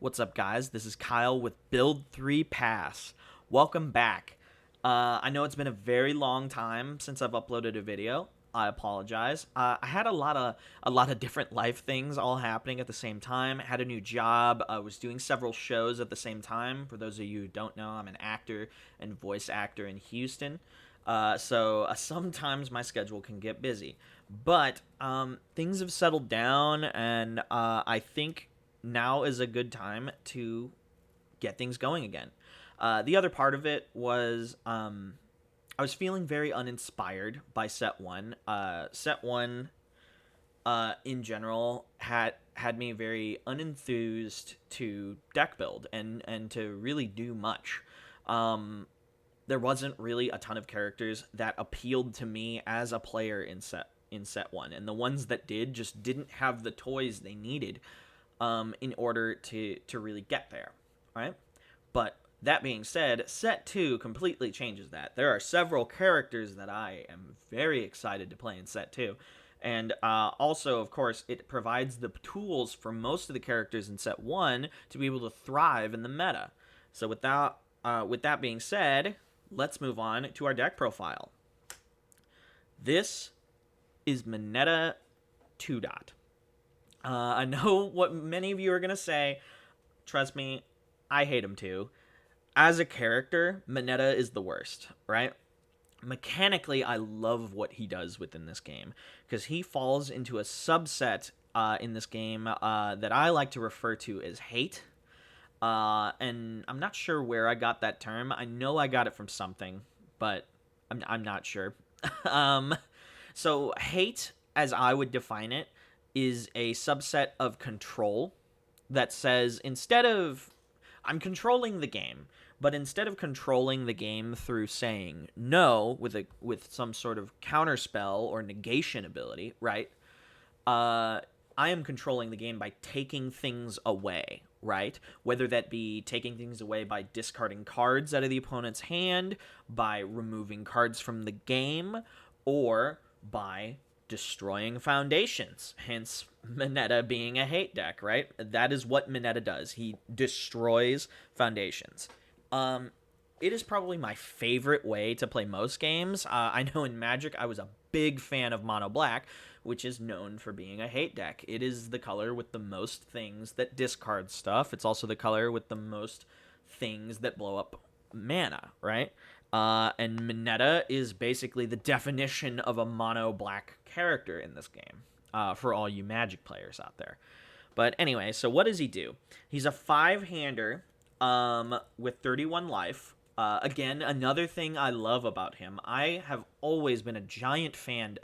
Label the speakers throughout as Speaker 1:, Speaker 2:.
Speaker 1: What's up, guys? This is Kyle with Build 3 Pass. Welcome back. I know it's been a very long time since I've uploaded a video. I apologize. I had a lot of different life things all happening at the same time. I had a new job. I was doing several shows at the same time. For those of you who don't know, I'm an actor and voice actor in Houston. So sometimes my schedule can get busy, but things have settled down, and I think now is a good time to get things going again. The other part of it was I was feeling very uninspired by set one. Set one, in general, had me very unenthused to deck build and to really do much. There wasn't really a ton of characters that appealed to me as a player in set one, and the ones that did just didn't have the toys they needed in order to really get there, right? But that being said, set 2 completely changes that. There are several characters that I am very excited to play in set 2. And also, of course, it provides the tools for most of the characters in set 1 to be able to thrive in the meta. So with that being said, let's move on to our deck profile. This is Mineta 2 dot. I know what many of you are going to say. Trust me, I hate him too. As a character, Mineta is the worst, right? Mechanically, I love what he does within this game, because he falls into a subset in this game that I like to refer to as hate. And I'm not sure where I got that term. I know I got it from something, but I'm not sure. So hate, as I would define it, is a subset of control that says, instead of I'm controlling the game, but instead of controlling the game through saying no with some sort of counterspell or negation ability, right? I am controlling the game by taking things away, right? Whether that be taking things away by discarding cards out of the opponent's hand, by removing cards from the game, or by destroying foundations, hence Mineta being a hate deck, right? That is what Mineta does. He destroys foundations. It is probably my favorite way to play most games. I know in Magic I was a big fan of Mono Black, which is known for being a hate deck. It is the color with the most things that discard stuff. It's also the color with the most things that blow up mana, right? And Mineta is basically the definition of a mono black character in this game, for all you Magic players out there. But anyway, so what does he do? He's a 5-hander with 31 life. Again, another thing I love about him, I have always been a giant fan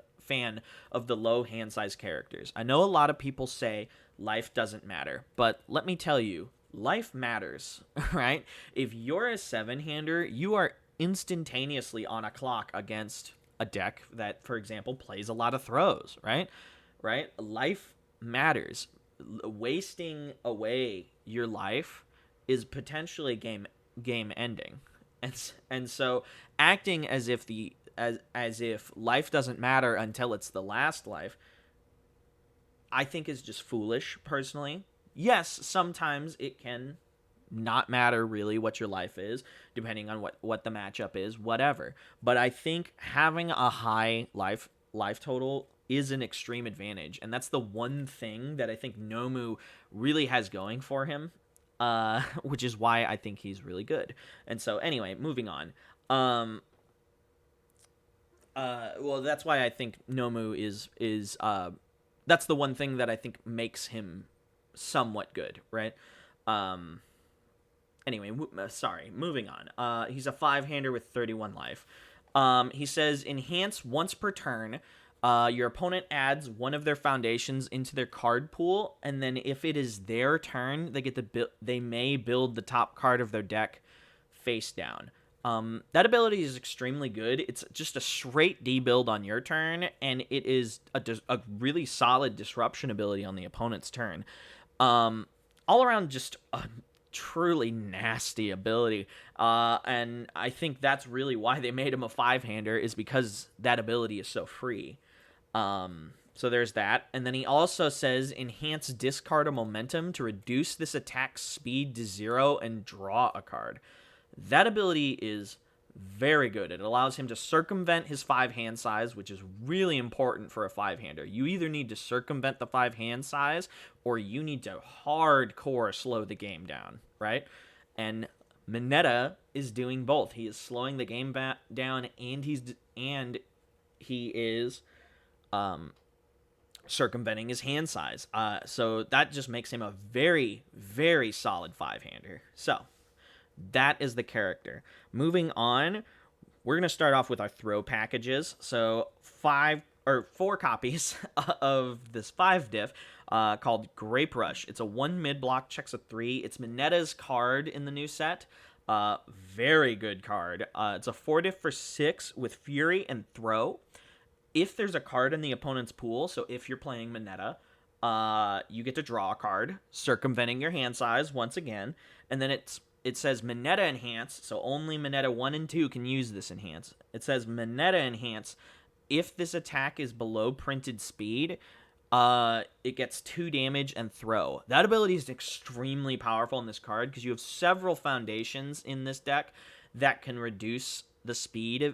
Speaker 1: of the low hand size characters. I know a lot of people say life doesn't matter, but let me tell you, life matters, right? If you're a 7-hander, you are instantaneously on a clock against a deck that, for example, plays a lot of throws, right? Right? Life matters. Wasting away your life is potentially game ending. And so acting as if as if life doesn't matter until it's the last life, I think is just foolish, personally. Yes, sometimes it can not matter really what your life is, depending on what the matchup is, whatever. But I think having a high life total is an extreme advantage, and that's the one thing that I think Nomu really has going for him, which is why I think he's really good. And so anyway, moving on. Well, that's why I think Nomu is that's the one thing that I think makes him somewhat good, right? Anyway, sorry, moving on. He's a 5-hander with 31 life. He says, enhance once per turn. Your opponent adds one of their foundations into their card pool, and then if it is their turn, they may build the top card of their deck face down. That ability is extremely good. It's just a straight D build on your turn, and it is a really solid disruption ability on the opponent's turn. All around, just a truly nasty ability. And I think that's really why they made him a 5-hander, is because that ability is so free. So there's that. And then he also says enhance discard a momentum to reduce this attack's speed to 0 and draw a card. That ability is very good. It allows him to circumvent his 5 hand size, which is really important for a 5-hander. You either need to circumvent the 5 hand size or you need to hardcore slow the game down, right? And Mineta is doing both. He is slowing the game down and he is circumventing his hand size. So that just makes him a very, very solid 5-hander. So that is the character. Moving on, we're going to start off with our throw packages. So 4 copies of this 5 diff called Grape Rush. It's a 1 mid block, checks a 3. It's Mineta's card in the new set. Very good card. It's a 4 diff for 6 with Fury and Throw. If there's a card in the opponent's pool, so if you're playing Mineta, you get to draw a card, circumventing your hand size once again, and then it says Mineta Enhance, so only Mineta 1 and 2 can use this Enhance. It says Mineta Enhance, if this attack is below printed speed, it gets 2 damage and Throw. That ability is extremely powerful in this card, because you have several foundations in this deck that can reduce the speed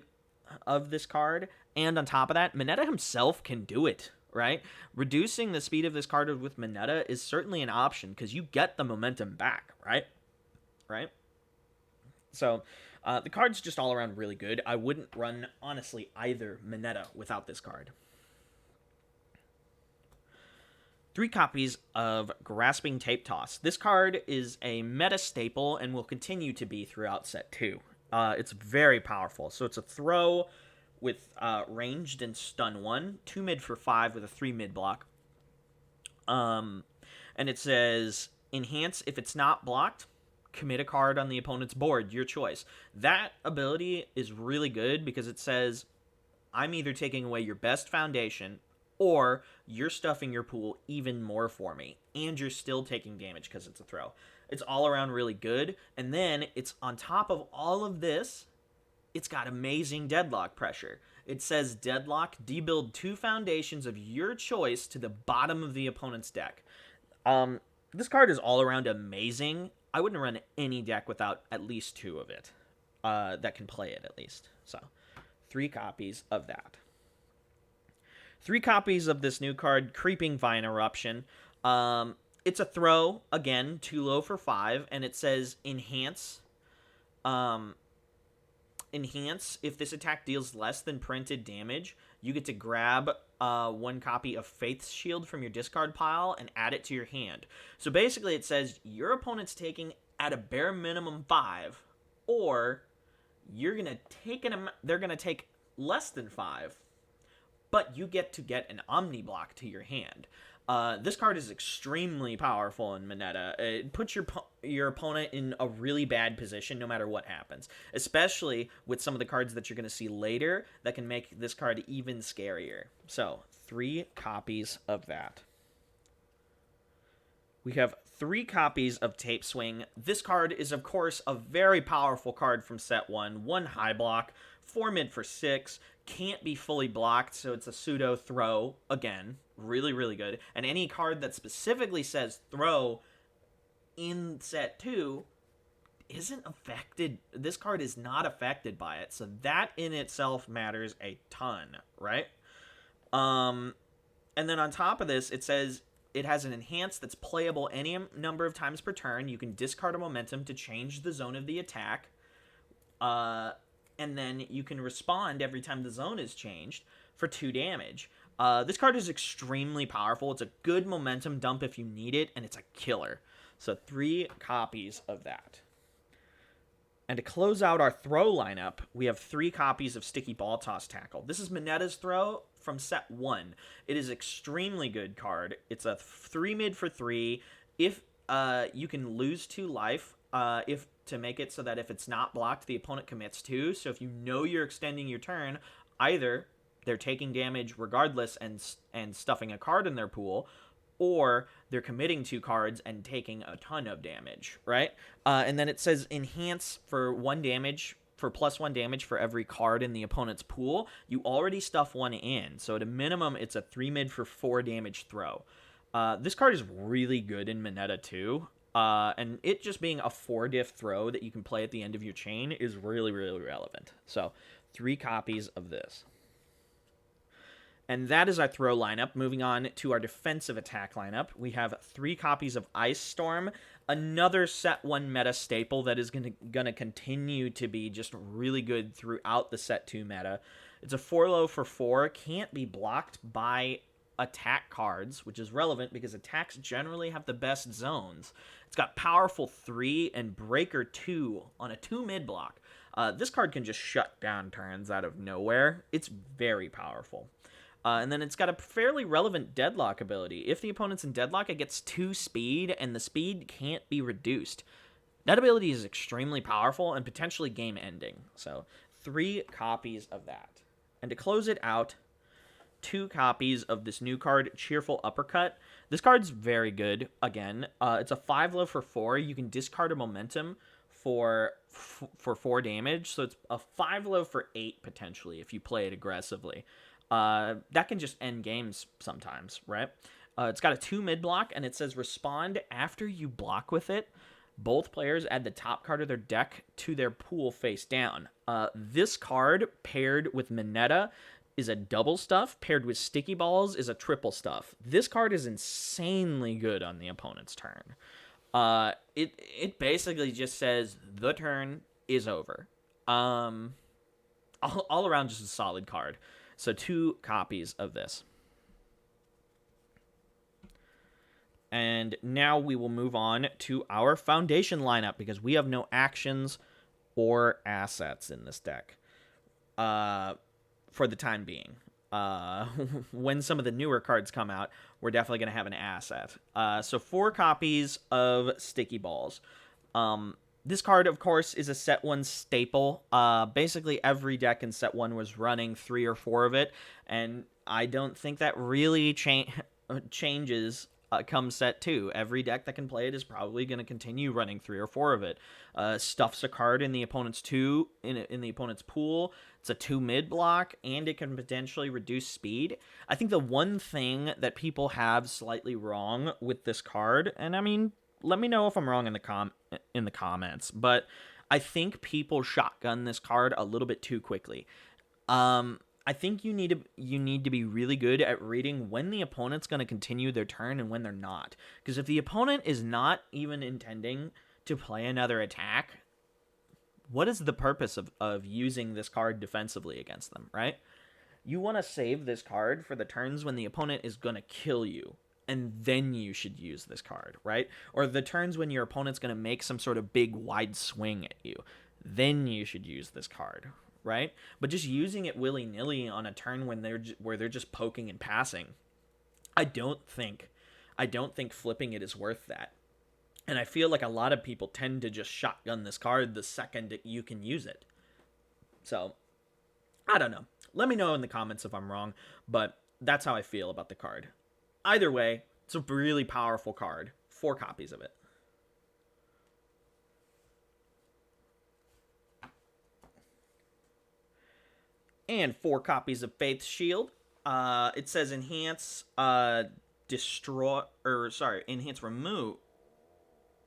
Speaker 1: of this card, and on top of that, Mineta himself can do it, right? Reducing the speed of this card with Mineta is certainly an option, because you get the momentum back, right? So, the card's just all around really good. I wouldn't run, honestly, either Mineta without this card. 3 copies of Grasping Tape Toss. This card is a meta staple and will continue to be throughout set 2. It's very powerful. So it's a throw with ranged and stun 1, 2 mid for 5 with a 3 mid block. And it says enhance if it's not blocked, commit a card on the opponent's board, your choice. That ability is really good because it says I'm either taking away your best foundation or you're stuffing your pool even more for me, and you're still taking damage because it's a throw. It's all around really good, and then it's on top of all of this, it's got amazing deadlock pressure. It says deadlock, debuild 2 foundations of your choice to the bottom of the opponent's deck. This card is all around amazing. I wouldn't run any deck without at least 2 of it that can play it at least. So 3 copies of that. 3 copies of this new card, Creeping Vine Eruption. It's a throw, again, too low for 5, and it says enhance. Enhance, if this attack deals less than printed damage, you get to grab 1 copy of Faith's Shield from your discard pile and add it to your hand. So basically it says your opponent's taking at a bare minimum 5, or you're gonna take they're gonna take less than 5, but you get an Omni block to your hand. This card is extremely powerful in Mineta. It puts your opponent in a really bad position no matter what happens, especially with some of the cards that you're going to see later that can make this card even scarier. So, 3 copies of that. We have 3 copies of Tape Swing. This card is, of course, a very powerful card from set 1. 1 high block, 4 mid for 6, can't be fully blocked, so it's a pseudo throw. Again, really, really good. And any card that specifically says throw in set 2 isn't affected. This card is not affected by it, so that in itself matters a ton, right? And then on top of this, it says it has an enhance that's playable any number of times per turn. You can discard a momentum to change the zone of the attack. And then you can respond every time the zone is changed for 2 damage. This card is extremely powerful. It's a good momentum dump if you need it, and it's a killer. So 3 copies of that. And to close out our throw lineup, we have 3 copies of Sticky Ball Toss Tackle. This is Mineta's throw from set 1. It is extremely good card. It's a 3 mid for 3. If you can lose 2 life, if to make it so that if it's not blocked, the opponent commits 2. So if you know you're extending your turn, either they're taking damage regardless and stuffing a card in their pool, or they're committing 2 cards and taking a ton of damage, right? And then it says enhance for 1 damage for +1 damage for every card in the opponent's pool, you already stuff one in. So at a minimum, it's a 3 mid for 4 damage throw. This card is really good in Mineta too. And it just being a 4 diff throw that you can play at the end of your chain is really, really relevant. So 3 copies of this. And that is our throw lineup. Moving on to our defensive attack lineup, we have 3 copies of Ice Storm, another set 1 meta staple that is gonna continue to be just really good throughout the set 2 meta. It's a 4-low for 4, can't be blocked by attack cards, which is relevant because attacks generally have the best zones. It's got Powerful 3 and Breaker 2 on a 2 mid block. This card can just shut down turns out of nowhere. It's very powerful. And then it's got a fairly relevant Deadlock ability. If the opponent's in Deadlock, it gets 2 speed, and the speed can't be reduced. That ability is extremely powerful and potentially game-ending. So 3 copies of that. And to close it out, 2 copies of this new card, Cheerful Uppercut. This card's very good, again. It's a 5-low for 4. You can discard a momentum for 4 damage. So it's a 5-low for 8, potentially, if you play it aggressively. That can just end games sometimes, right? It's got a 2 mid block, and it says respond after you block with it. Both players add the top card of their deck to their pool face down. This card, paired with Mineta, is a double stuff. Paired with Sticky Balls is a triple stuff. This card is insanely good on the opponent's turn. It basically just says the turn is over. All around just a solid card. So 2 copies of this. And now we will move on to our foundation lineup because we have no actions or assets in this deck for the time being. When some of the newer cards come out, we're definitely going to have an asset. So 4 copies of Sticky Balls. This card, of course, is a set 1 staple. Basically, every deck in set 1 was running 3 or 4 of it, and I don't think that really changes come set 2. Every deck that can play it is probably going to continue running 3 or 4 of it. Stuffs a card in the opponent's in the opponent's pool. It's a 2 mid block, and it can potentially reduce speed. I think the one thing that people have slightly wrong with this card, and I mean, let me know if I'm wrong in the comments, but I think people shotgun this card a little bit too quickly. I think you need to be really good at reading when the opponent's going to continue their turn and when they're not. Because if the opponent is not even intending to play another attack, what is the purpose of using this card defensively against them, right? You want to save this card for the turns when the opponent is going to kill you. And then you should use this card, right? Or the turns when your opponent's going to make some sort of big wide swing at you. Then you should use this card, right? But just using it willy-nilly on a turn when they're just poking and passing, I don't think flipping it is worth that. And I feel like a lot of people tend to just shotgun this card the second that you can use it. So, I don't know. Let me know in the comments if I'm wrong, but that's how I feel about the card. Either way, it's a really powerful card. 4 copies of it. And 4 copies of Faith's Shield. It says enhance, enhance remove.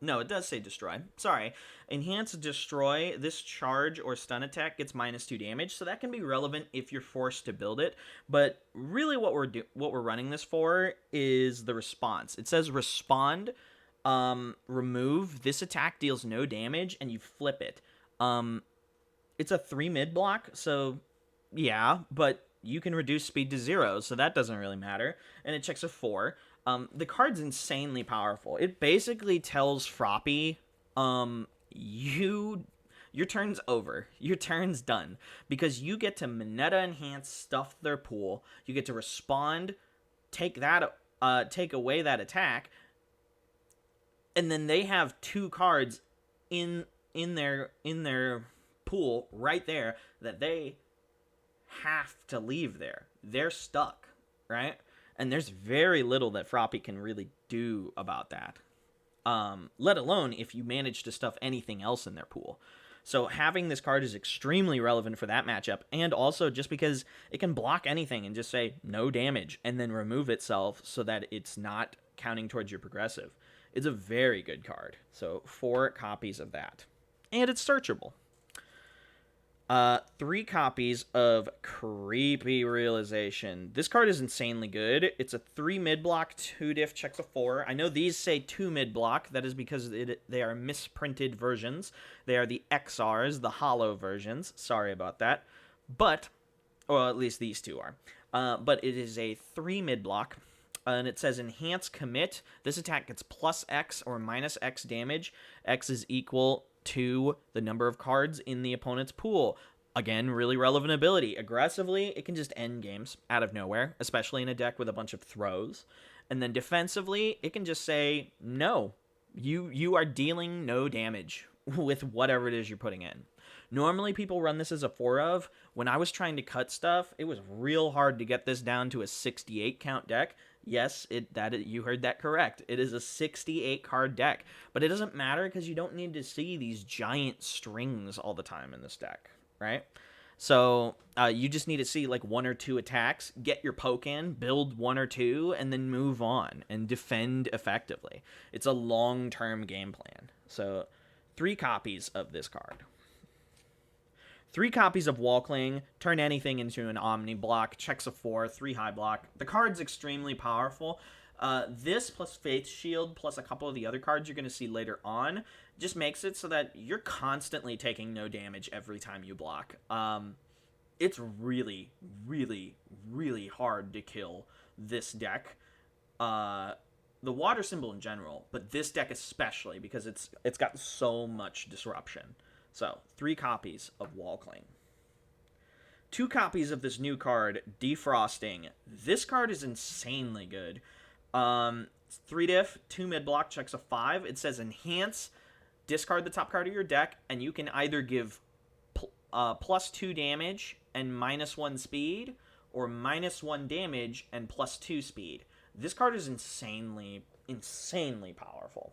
Speaker 1: No, it does say destroy. Sorry. Enhance destroy. This charge or stun attack gets -2 damage, so that can be relevant if you're forced to build it. But really what we're running this for is the response. It says respond, remove. This attack deals no damage, and you flip it. It's a 3 mid block, so yeah, but you can reduce speed to 0, so that doesn't really matter. And it checks a 4. The card's insanely powerful. It basically tells Froppy, your turn's over. Your turn's done. Because you get to Mineta Enhance, stuff their pool. You get to respond, take away that attack, and then they have 2 cards in their pool right there that they have to leave there. They're stuck, right? And there's very little that Froppy can really do about that. Let alone if you manage to stuff anything else in their pool. So having this card is extremely relevant for that matchup, and also just because it can block anything and just say no damage and then remove itself so that it's not counting towards your progressive. It's a very good card. So 4 copies of that. And it's searchable. 3 copies of Creepy Realization. This card is insanely good. It's a 3 mid block, 2 diff, checks a 4. I know these say 2 mid block. That is because they are misprinted versions. They are the XRs, the hollow versions. Sorry about that. But, or at least these two are. But it is a 3 mid block. And it says Enhance Commit. This attack gets plus X or minus X damage. X is equal to the number of cards in the opponent's pool. Again, really relevant ability. Aggressively, it can just end games out of nowhere, especially in a deck with a bunch of throws. And then defensively, it can just say, no, you are dealing no damage with whatever it is you're putting in. Normally, people run this as a 4 of. When I was trying to cut stuff, it was real hard to get this down to a 68 count deck. Yes, you heard that correct. It is a 68 card deck, but it doesn't matter because you don't need to see these giant strings all the time in this deck, right? So you just need to see like 1 or 2 attacks, get your poke in, build 1 or 2, and then move on and defend effectively. It's a long-term game plan. So 3 copies of this card. 3 copies of Walkling, turn anything into an Omni block, checks a 4, 3 high block. The card's extremely powerful. This plus Faith Shield plus a couple of the other cards you're going to see later on just makes it so that you're constantly taking no damage every time you block. It's really, really, really hard to kill this deck. The water symbol in general, but this deck especially because it's got so much disruption. So, 3 copies of Walkling. 2 copies of this new card, Defrosting. This card is insanely good. 3 diff, 2 mid block, checks a 5. It says Enhance, discard the top card of your deck, and you can either give plus 2 damage and minus 1 speed, or minus 1 damage and plus 2 speed. This card is insanely powerful.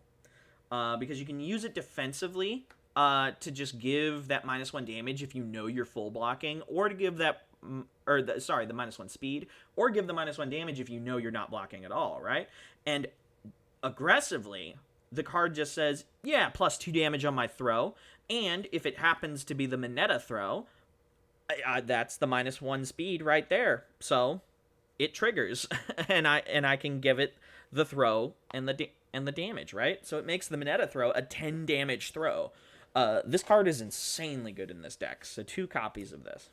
Speaker 1: Because you can use it defensively, to just give that minus 1 damage if you know you're full blocking, or to give that, the minus 1 speed, or give the minus 1 damage if you know you're not blocking at all, right? And aggressively, the card just says, yeah, plus 2 damage on my throw, and if it happens to be the Mineta throw, that's the minus 1 speed right there. So it triggers, and I can give it the throw and the damage, right? So it makes the Mineta throw a 10 damage throw. This card is insanely good in this deck, so 2 copies of this.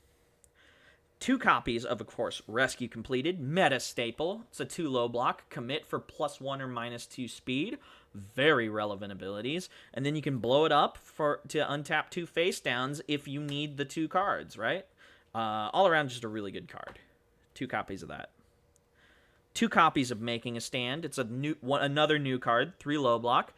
Speaker 1: 2 copies of course, Rescue Completed, meta staple. It's a 2 low block, commit for plus 1 or minus 2 speed. Very relevant abilities. And then you can blow it up to untap 2 face downs if you need the 2 cards, right? All around, just a really good card. 2 copies of that. 2 copies of Making a Stand. It's another new card, 3 low block.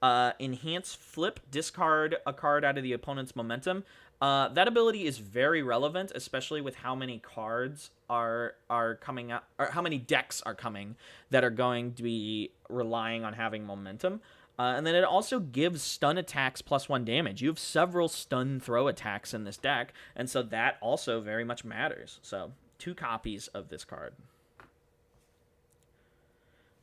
Speaker 1: Enhance Flip, discard a card out of the opponent's momentum. That ability is very relevant, especially with how many cards are coming out, or how many decks are coming that are going to be relying on having momentum. And then it also gives stun attacks plus 1 damage. You have several stun throw attacks in this deck, and so that also very much matters. So 2 copies of this card.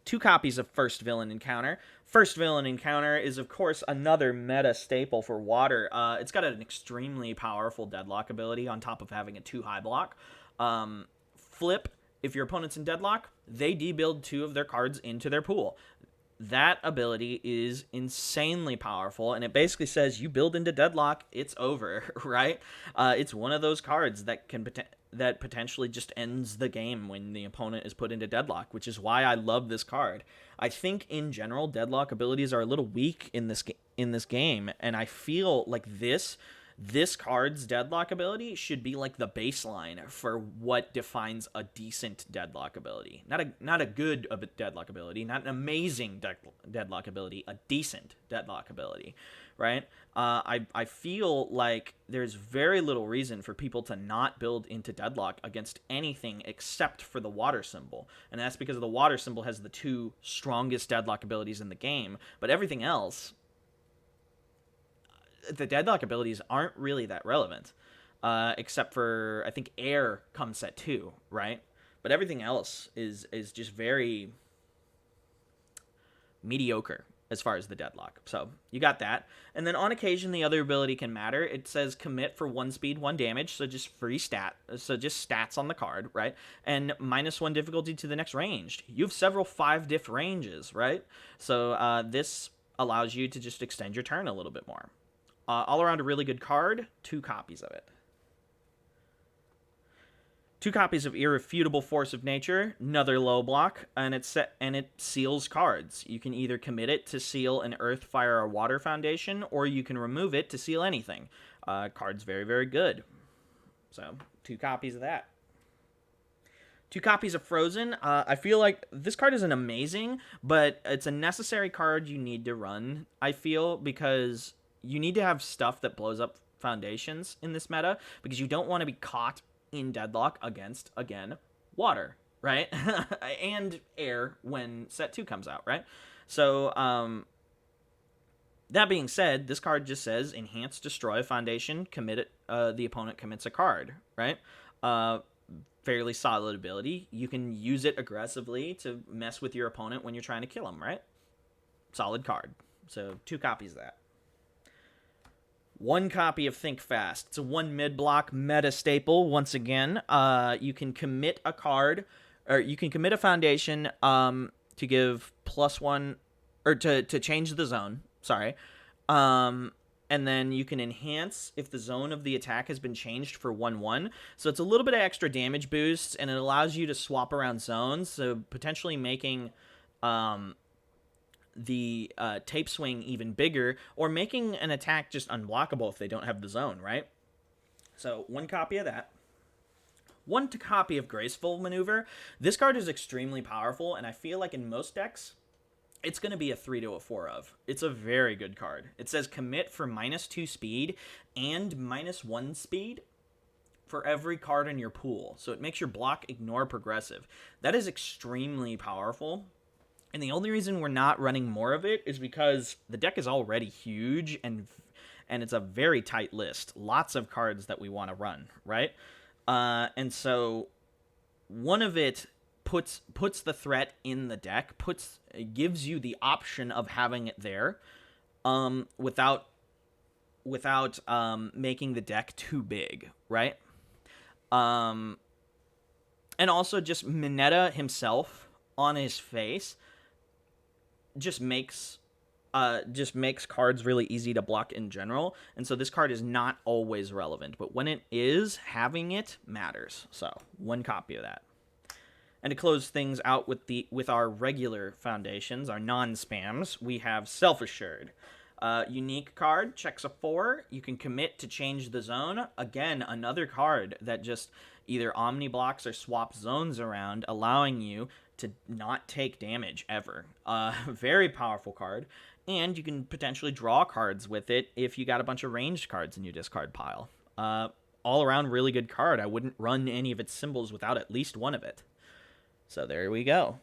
Speaker 1: 2 copies of First Villain Encounter. First Villain Encounter is, of course, another meta staple for water. It's got an extremely powerful deadlock ability on top of having a 2 high block. Flip, if your opponent's in deadlock, they debuild 2 of their cards into their pool. That ability is insanely powerful, and it basically says you build into deadlock, it's over, right? It's one of those cards that that potentially just ends the game when the opponent is put into deadlock, which is why I love this card. I think in general deadlock abilities are a little weak in this game, and I feel like this card's deadlock ability should be like the baseline for what defines a decent deadlock ability. Not a good deadlock ability, not an amazing deadlock ability, a decent deadlock ability, right? I feel like there's very little reason for people to not build into deadlock against anything except for the water symbol. And that's because the water symbol has the 2 strongest deadlock abilities in the game, but everything else, the deadlock abilities aren't really that relevant, except for I think air comes set 2, right? But everything else is just very mediocre as far as the deadlock. So you got that. And then on occasion, the other ability can matter. It says commit for 1 speed, 1 damage, so just free stat. So just stats on the card, right? And -1 difficulty to the next ranged. You have several 5 diff ranges, right? So this allows you to just extend your turn a little bit more. All around a really good card, 2 copies of it. 2 copies of Irrefutable Force of Nature, another low block, and it seals cards. You can either commit it to seal an Earth, Fire, or Water foundation, or you can remove it to seal anything. Card's very, very good. So, 2 copies of that. 2 copies of Frozen. I feel like this card isn't amazing, but it's a necessary card you need to run, I feel, because you need to have stuff that blows up foundations in this meta, because you don't want to be caught in deadlock against, again, water, right? And air when set 2 comes out, right? So, that being said, this card just says enhance, destroy foundation, commit it, the opponent commits a card, right? Fairly solid ability. You can use it aggressively to mess with your opponent when you're trying to kill him, right? Solid card. So 2 copies of that. 1 copy of Think Fast. It's a 1 mid-block meta staple. Once again, you can commit a card, or you can commit a foundation to give +1, or to change the zone. Sorry. And then you can enhance if the zone of the attack has been changed for 1/1. So it's a little bit of extra damage boost, and it allows you to swap around zones, so potentially making the tape swing even bigger, or making an attack just unblockable if they don't have the zone, right? So 1 copy of that. 1 copy of Graceful Maneuver. This card is extremely powerful, and I feel like in most decks, it's going to be a 3 to a 4 of. It's a very good card. It says commit for -2 speed and -1 speed for every card in your pool. So it makes your block ignore progressive. That is extremely powerful. And the only reason we're not running more of it is because the deck is already huge, and it's a very tight list. Lots of cards that we want to run, right? And so one of it puts the threat in the deck, gives you the option of having it there, without making the deck too big, right? And also just Mineta himself on his face just makes cards really easy to block in general, and so this card is not always relevant, but when it is, having it matters. So 1 copy of that. And to close things out with our regular foundations, our non-spams, we have Self-Assured. Unique card, checks a 4. You can commit to change the zone. Again, another card that just either omni-blocks or swaps zones around, allowing you to not take damage ever. Very powerful card. And you can potentially draw cards with it if you got a bunch of ranged cards in your discard pile. All around really good card. I wouldn't run any of its symbols without at least 1 of it. So there we go.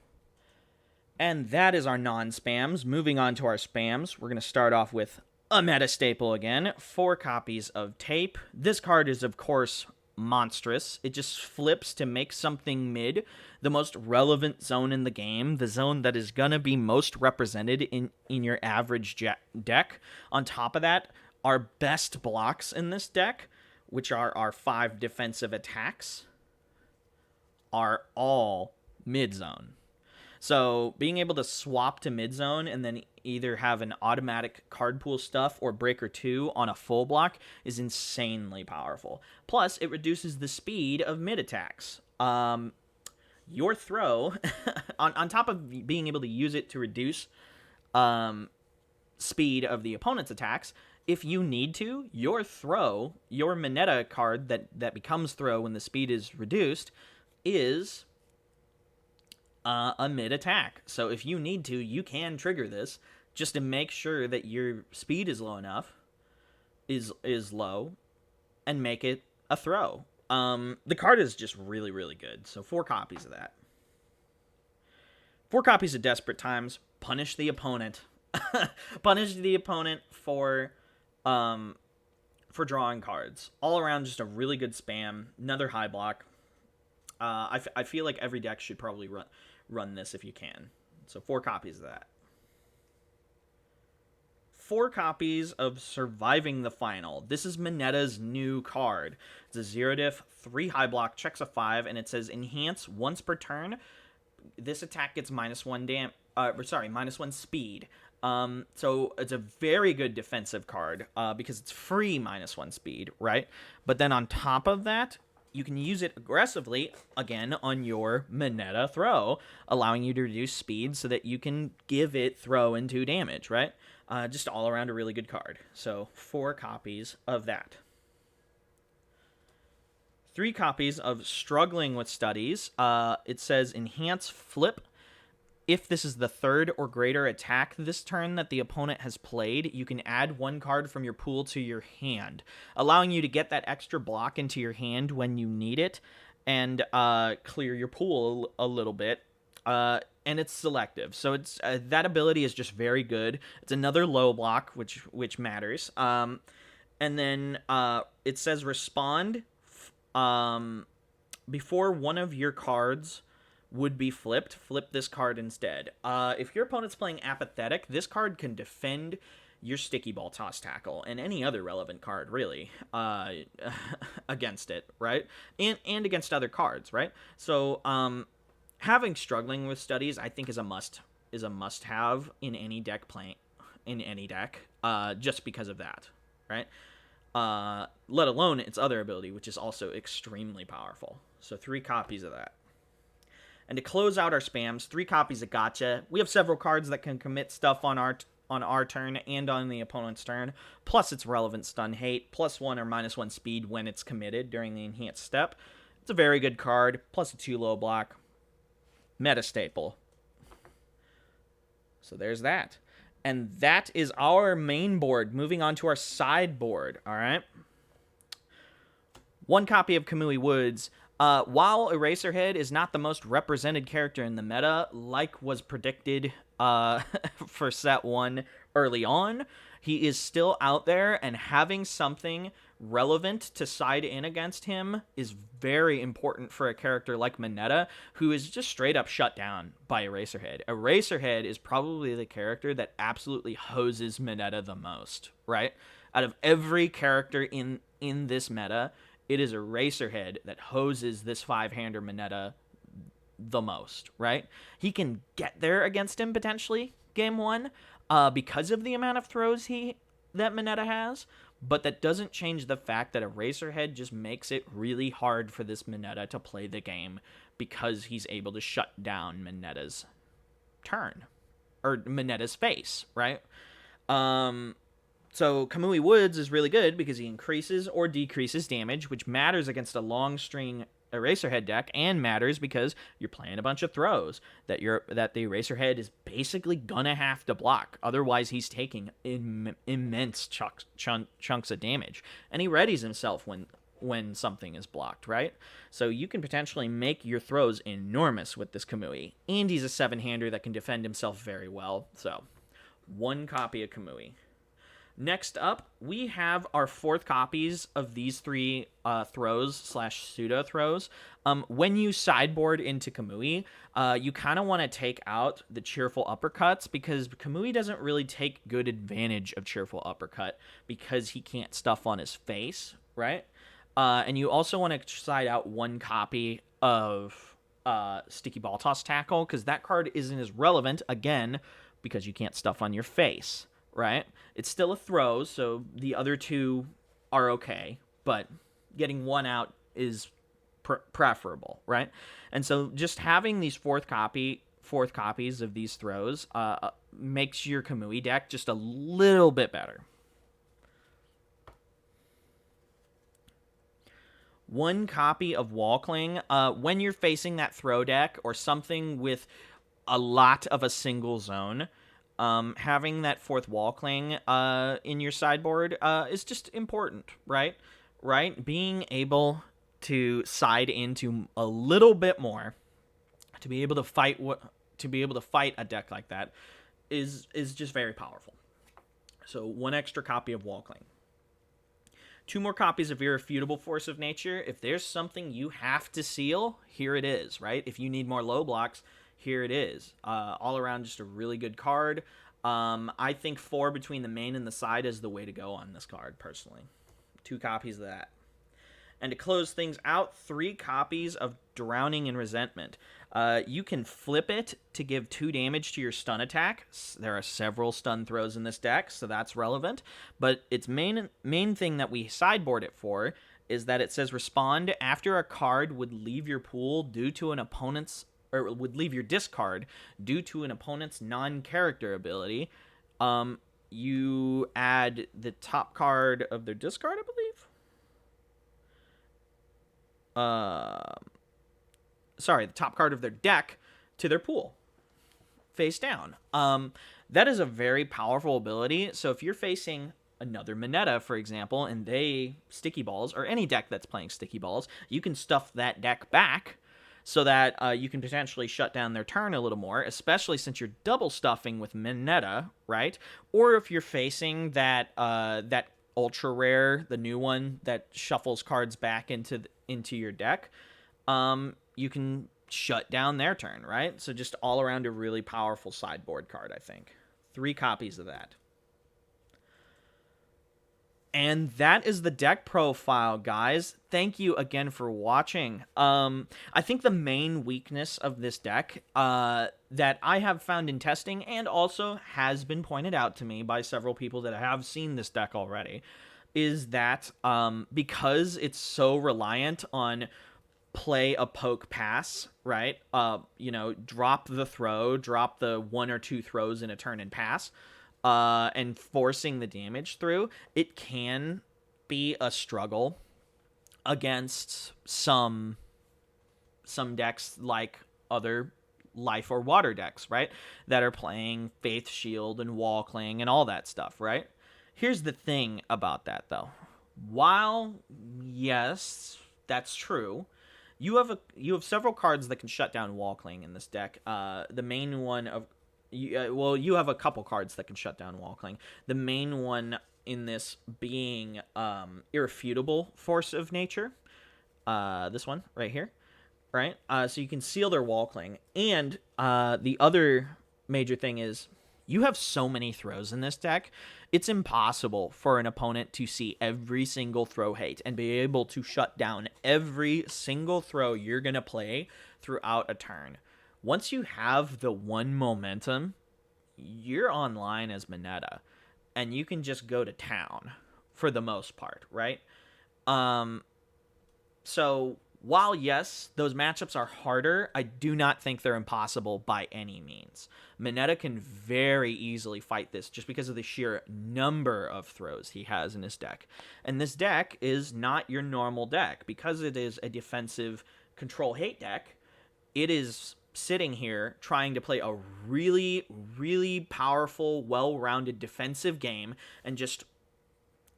Speaker 1: And that is our non-spams. Moving on to our spams, we're going to start off with a meta staple again. 4 copies of Tape. This card is, of course, monstrous. It just flips to make something mid the most relevant zone in the game, the zone that is going to be most represented in your average deck. On top of that, our best blocks in this deck, which are our 5 defensive attacks, are all mid-zone. So being able to swap to mid-zone and then either have an automatic card pool stuff or breaker 2 on a full block is insanely powerful. Plus, it reduces the speed of mid-attacks. Your throw, on top of being able to use it to reduce speed of the opponent's attacks, if you need to, your throw, your Mineta card that becomes throw when the speed is reduced, is a mid-attack. So if you need to, you can trigger this just to make sure that your speed is low enough, is low, and make it a throw. The card is just really, really good. So 4 copies of that. 4 copies of Desperate Times. Punish the opponent. Punish the opponent for for drawing cards. All around, just a really good spam. Another high block. I feel like every deck should probably run this if you can. So 4 copies of that. 4 copies of Surviving the Final. This is Mineta's new card. It's a 0 diff, 3 high block, checks a 5, and it says enhance once per turn. This attack gets -1 speed. So it's a very good defensive card because it's free -1 speed, right? But then on top of that, you can use it aggressively, again, on your Mineta throw, allowing you to reduce speed so that you can give it throw and 2 damage, right? Just all around a really good card. So 4 copies of that. 3 copies of Struggling with Studies. It says enhance flip. If this is the 3rd or greater attack this turn that the opponent has played, you can add 1 card from your pool to your hand, allowing you to get that extra block into your hand when you need it and clear your pool a little bit. And it's selective, so it's that ability is just very good. It's another low block, which matters. And then it says respond before one of your cards would be flipped. Flip this card instead. If your opponent's playing Apathetic, this card can defend your Sticky Ball Toss Tackle and any other relevant card, really, against it, right? And against other cards, right? So having Struggling with Studies, I think, is a must-have in any deck just because of that, right? Let alone its other ability, which is also extremely powerful. So 3 copies of that. And to close out our spams, 3 copies of Gotcha. We have several cards that can commit stuff on our turn and on the opponent's turn, plus its relevant stun hate, +1 or -1 speed when it's committed during the enhanced step. It's a very good card, plus a 2 low block. Meta staple. So there's that. And that is our main board. Moving on to our sideboard, all right? 1 copy of Kamui Woods. While Eraserhead is not the most represented character in the meta, like was predicted for set 1 early on, he is still out there, and having something relevant to side in against him is very important for a character like Mineta, who is just straight up shut down by Eraserhead. Eraserhead is probably the character that absolutely hoses Mineta the most, right? Out of every character in this meta, it is Eraserhead that hoses this 5-hander Mineta the most, right? He can get there against him potentially game 1 because of the amount of throws that Mineta has, but that doesn't change the fact that Eraserhead just makes it really hard for this Mineta to play the game because he's able to shut down Mineta's turn or Mineta's face, right? So Kamui Woods is really good because he increases or decreases damage, which matters against a long string Eraserhead deck, and matters because you're playing a bunch of throws that the Eraserhead is basically gonna have to block. Otherwise, he's taking immense chunks of damage, and he readies himself when something is blocked, right? So you can potentially make your throws enormous with this Kamui, and he's a 7-hander that can defend himself very well. So 1 copy of Kamui. Next up, we have our 4th copies of these 3 throws/pseudo throws. When you sideboard into Kamui, you kind of want to take out the Cheerful Uppercuts because Kamui doesn't really take good advantage of Cheerful Uppercut because he can't stuff on his face, right? And you also want to side out 1 copy of Sticky Ball Toss Tackle because that card isn't as relevant, again, because you can't stuff on your face. Right? It's still a throw, so the other 2 are okay, but getting 1 out is preferable, right? And so just having these 4th copies of these throws makes your Kamui deck just a little bit better. 1 copy of Walkling. When you're facing that throw deck or something with a lot of a single zone, having that 4th Walkling in your sideboard is just important, right? Being able to side into a little bit more to be able to fight a deck like that is just very powerful. So 1 extra copy of Walkling. 2 more copies of Irrefutable Force of Nature. If there's something you have to seal, here it is, right? If you need more low blocks, here it is. All around, just a really good card. I think 4 between the main and the side is the way to go on this card, personally. 2 copies of that. And to close things out, 3 copies of Drowning in Resentment. You can flip it to give 2 damage to your stun attack. There are several stun throws in this deck, so that's relevant. But its main thing that we sideboard it for is that it says respond after a card would leave your pool due to an opponent's, or would leave your discard due to an opponent's non-character ability. You add the top card of their discard, I believe. Sorry, the top card of their deck to their pool, face down. That is a very powerful ability. So if you're facing another Mineta, for example, and they sticky balls, or any deck that's playing sticky balls, you can stuff that deck back so that you can potentially shut down their turn a little more, especially since you're double stuffing with Mineta, right? Or if you're facing that that ultra rare, the new one that shuffles cards back into your deck, you can shut down their turn, right? So just all around a really powerful sideboard card, I think. 3 copies of that. And that is the deck profile, guys. Thank you again for watching. I think the main weakness of this deck that I have found in testing, and also has been pointed out to me by several people that have seen this deck already, is that because it's so reliant on play a poke pass, right? Drop the throw, drop the 1 or 2 throws in a turn and pass, and forcing the damage through, it can be a struggle against some decks like other life or water decks, right? That are playing Faith Shield and Wall Cling and all that stuff, right? Here's the thing about that, though. While, yes, that's true, you have several cards that can shut down Wall Cling in this deck. The main one of you have a couple cards that can shut down Wall Cling. The main one in this being Irrefutable Force of Nature. This one right here, right? So you can seal their Wall Cling. And the other major thing is you have so many throws in this deck, it's impossible for an opponent to see every single throw hit and be able to shut down every single throw you're going to play throughout a turn. Once you have the 1 momentum, you're online as Mineta, and you can just go to town for the most part, right? So while, yes, those matchups are harder, I do not think they're impossible by any means. Mineta can very easily fight this just because of the sheer number of throws he has in his deck. And this deck is not your normal deck. Because it is a defensive control hate deck, it is sitting here trying to play a really, really powerful, well-rounded defensive game and just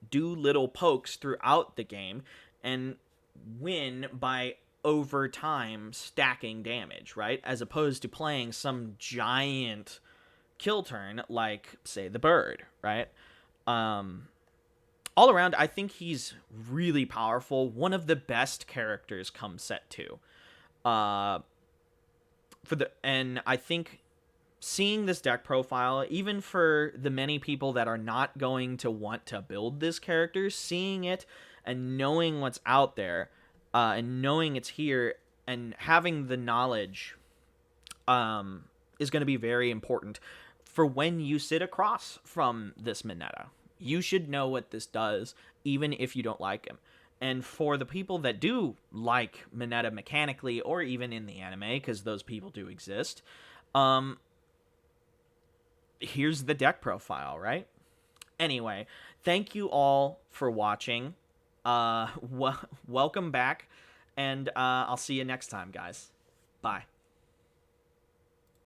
Speaker 1: do little pokes throughout the game and win by over time stacking damage, right? As opposed to playing some giant kill turn like, say, the bird, right? All around, I think he's really powerful. One of the best characters come set 2. And I think seeing this deck profile, even for the many people that are not going to want to build this character, seeing it and knowing what's out there, and knowing it's here, and having the knowledge is going to be very important for when you sit across from this Mineta. You should know what this does, even if you don't like him. And for the people that do like Mineta mechanically, or even in the anime, because those people do exist, here's the deck profile, right? Anyway, thank you all for watching. Welcome back, and I'll see you next time, guys. Bye.